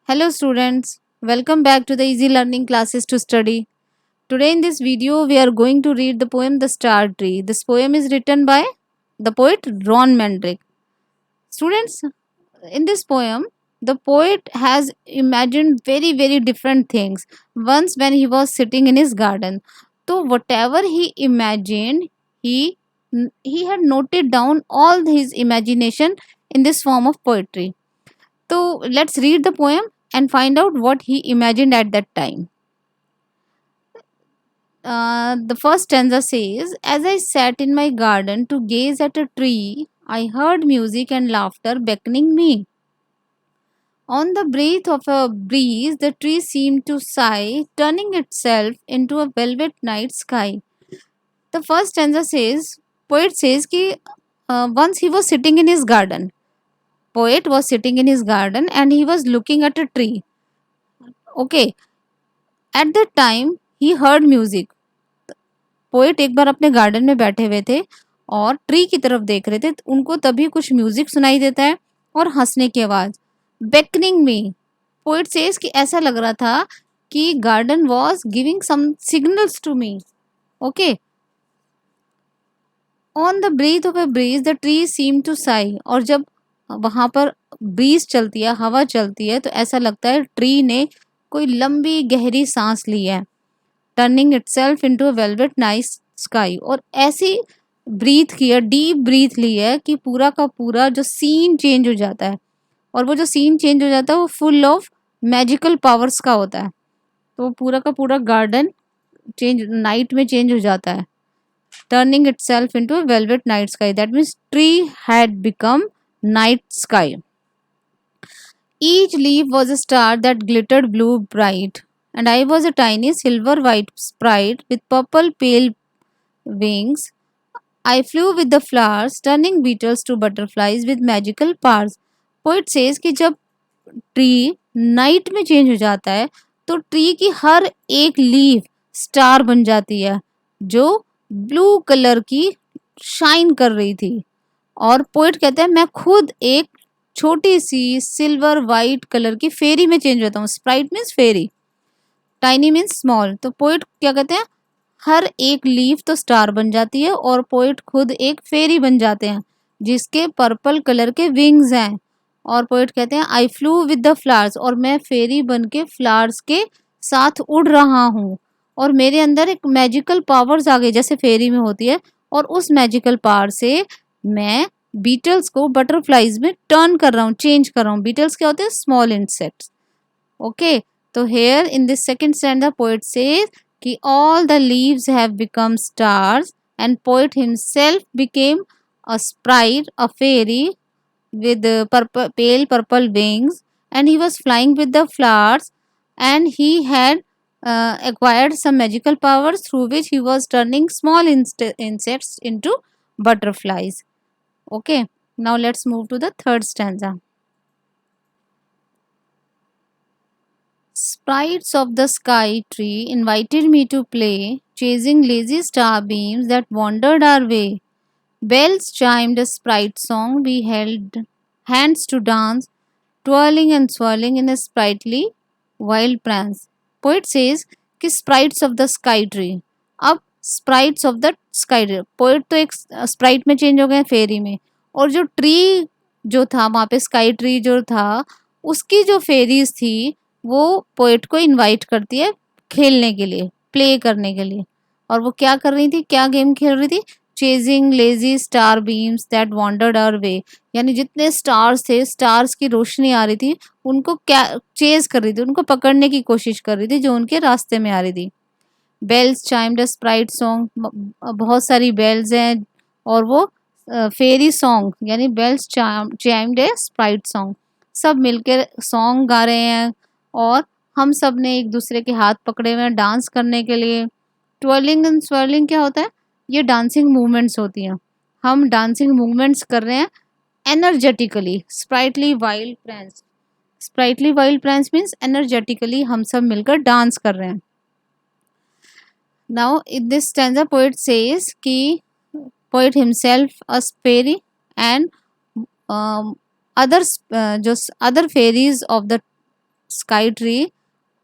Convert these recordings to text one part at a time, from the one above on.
Hello students, welcome back to the Easy Learning Classes to Study. Today in this video we are going to read the poem The Star Tree. This poem is written by the poet Ron Mandrake. Students, in this poem the poet has imagined very different things once when he was sitting in his garden. So whatever he imagined, he he had noted down all his imagination in this form of poetry. So let's read the poem and find out what he imagined at that time. The first stanza says, as I sat in my garden to gaze at a tree, I heard music and laughter beckoning me. On the breath of a breeze, the tree seemed to sigh, turning itself into a velvet night sky. The first stanza says, poet says कि once he was sitting in his garden. Poet was sitting in his garden and he was looking at a tree. Okay, at that time he heard music. Poet एक बार अपने garden में बैठे हुए थे और tree की तरफ देख रहे थे तो उनको तभी कुछ म्यूजिक सुनाई देता है और हंसने की आवाज बेकनिंग मी पोएट सेज कि ऐसा लग रहा था कि garden was giving some signals to me okay on the breath of a breeze the tree seem to sigh और जब वहां पर ब्रीज चलती है हवा चलती है तो ऐसा लगता है ट्री ने कोई लंबी गहरी सांस ली है turning itself into a velvet nice sky और ऐसी ब्रीथ किया डीप ब्रीथ ली है कि पूरा का पूरा जो सीन चेंज हो जाता है और वो जो सीन चेंज हो जाता है वो फुल ऑफ मैजिकल पावर्स का होता है तो वो पूरा का पूरा गार्डन चेंज नाइट में चेंज हो जाता है turning itself into a velvet night sky that means tree had become night sky each leaf was a star that glittered blue bright, and I was a tiny silver white sprite with purple pale wings. I flew with the flowers, turning beetles to butterflies with magical powers. Poet says कि जब tree night में change हो जाता है तो tree की हर एक leaf star बन जाती है जो ब्लू कलर की शाइन कर रही थी और पोइट कहते हैं मैं खुद एक छोटी सी सिल्वर वाइट कलर की फेरी में चेंज होता हूँ स्प्राइट मीन्स फेरी टाइनी मीन्स स्मॉल तो पोइट क्या कहते हैं हर एक लीफ तो स्टार बन जाती है और पोइट खुद एक फेरी बन जाते हैं जिसके पर्पल कलर के विंग्स हैं और पोइट कहते हैं eye flu with the flowers और मैं फेरी बन के फ्लावर्स के साथ उड़ रहा हूँ और मेरे अंदर एक मैजिकल पावर्स आ गई जैसे फेरी में होती है और उस मैजिकल पावर से मैं बीटल्स को बटरफ्लाइज में टर्न कर रहा हूँ चेंज कर रहा हूँ बीटल्स क्या होते हैं स्मॉल इंसेक्ट्स ओके तो here in this second standard poet says कि all the leaves have become stars and poet himself became a sprite a fairy with pale purple wings and he was flying with the flowers and he had acquired some magical powers through which he was turning small insects into butterflies. Okay, now let's move to the third stanza. Sprites of the sky tree invited me to play, chasing lazy starbeams that wandered our way. Bells chimed a sprite song, we held hands to dance, twirling and swirling in a sprightly wild prance. Poet says कि sprites of the sky tree. अब sprites of the sky tree. Poet तो एक sprite में change हो गए फेरी में और जो ट्री जो था वहाँ पे स्काई ट्री जो था उसकी जो फेरीज थी वो पोएट को इनवाइट करती है खेलने के लिए प्ले करने के लिए और वो क्या कर रही थी क्या गेम खेल रही थी chasing lazy star beams that wandered our way यानी जितने स्टार्स थे स्टार्स की रोशनी आ रही थी उनको क्या चेज कर रही थी उनको पकड़ने की कोशिश कर रही थी जो उनके रास्ते में आ रही थी बेल्स चाइम्ड अ स्प्राइट सॉन्ग बहुत सारी बेल्स हैं और वो फेरी सॉन्ग यानी बेल्स चाइम्ड ए स्प्राइट सॉन्ग सब मिलकर सॉन्ग गा रहे हैं और हम सब ने एक दूसरे के हाथ पकड़े हुए हैं डांस करने के लिए ट्वर्लिंग एंड स्वर्लिंग क्या होता है ये डांसिंग मूवमेंट्स होती हैं हम डांसिंग मूवमेंट्स कर रहे हैं energetically sprightly wild plants means energetically हम सब मिलकर डांस कर रहे हैं now in this stanza poet says कि poet himself a fairy and other जो other fairies of the sky tree,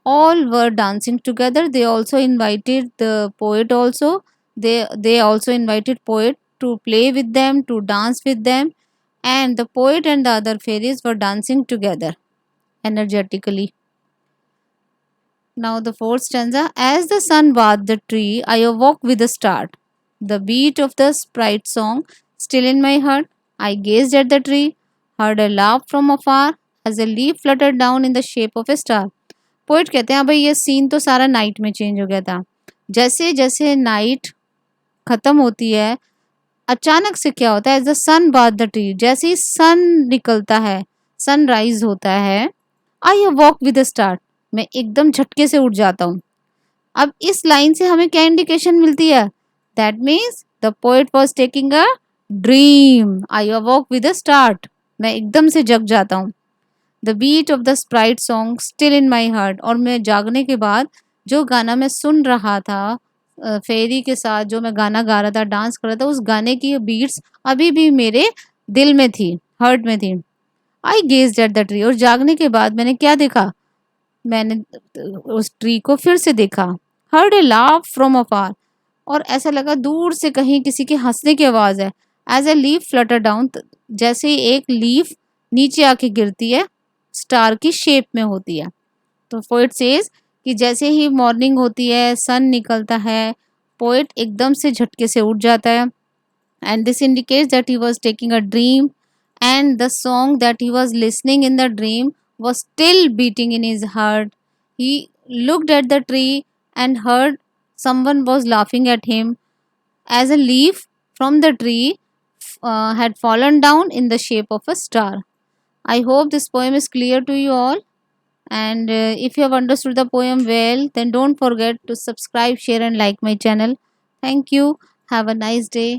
all were dancing together. They also invited the poet also. They also invited poet to play with them, to dance with them, and the poet and the other fairies were dancing together energetically. Now the fourth stanza. As the sun bathed the tree, I awoke with a start. The beat of the sprite song still in my heart. I gazed at the tree, heard a laugh from afar as a leaf fluttered down in the shape of a star. Poet कहते हैं हाँ भाई ये scene तो सारा night में change हो गया था। जैसे जैसे नाइट खत्म होती है, अचानक से क्या होता है, as the sun bath the tree, जैसे ही सन निकलता है, सनराइज होता है, आई वॉक विद स्टार्ट, मैं एकदम झटके से उठ जाता हूँ। अब इस लाइन से हमें क्या इंडिकेशन मिलती है? That means the poet was taking a dream. I woke with start, मैं एकदम से जग जाता हूँ। The beat of the sprite song still in my heart, और मैं जागने के बाद जो गाना मैं सुन रहा था फेरी के साथ, जो मैं गाना गा रहा था, डांस कर रहा था, उस गाने की बीट्स अभी भी मेरे दिल में थी, हार्ट में थी। आई गेज्ड एट द ट्री, और जागने के बाद मैंने क्या देखा? मैंने उस ट्री को फिर से देखा। हर्ड ए लाफ फ्रॉम अफार, और ऐसा लगा दूर से कहीं किसी के हंसने की आवाज है। As a leaf flutter down, जैसे ही एक लीफ नीचे आके गिरती है, स्टार की शेप में होती है। तो पोइट सेज कि जैसे ही मॉर्निंग होती है, सन निकलता है, पोइट एकदम से झटके से उठ जाता है। And this indicates that he was taking a dream, and the song that he was listening in the dream was still beating in his heart. He looked at the tree and heard someone was laughing at him as a leaf from the tree had fallen down in the shape of a star. I hope this poem is clear to you all. And if you have understood the poem well, then don't forget to subscribe, share, and like my channel. Thank you. Have a nice day.